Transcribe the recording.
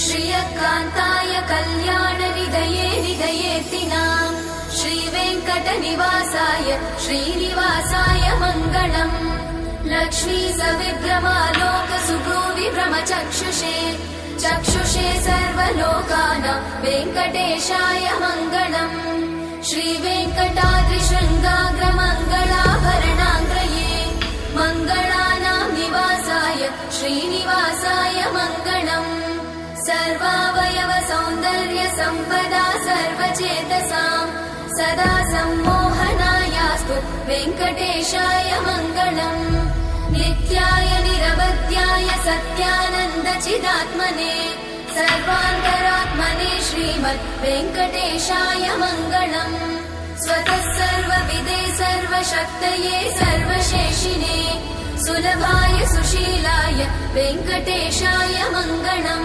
श्रियकान्ताय कल्याणनिधये निधयेतिनाम् श्रीवेङ्कटनिवासाय श्रीनिवासाय मङ्गलम्। लक्ष्मी सविभ्रमालोकसुभ्रूविभ्रमचक्षुषे चक्षुषे सर्वलोकानां वेङ्कटेशाय मङ्गलम्। श्रीवेङ्कटाद्रिशृङ्गाग्रमङ्गलाभरणाङ्ग्रये मङ्गलानां निवासाय श्रीनिवासाय मङ्गलम्। सर्वावयव सौन्दर्य सम्पदा सर्वचेतसां सदा सम्मोहनायास्तु वेङ्कटेशाय मङ्गलम्। नित्याय निरवध्याय सत्यानन्दचिदात्मने सर्वान्तरात्मने श्रीमद् वेङ्कटेशाय मङ्गलम्। स्वतः सर्वविदे सर्वशक्तये सर्वशेषिने सुलभाय सुशीलाय वेङ्कटेशाय मङ्गलम्।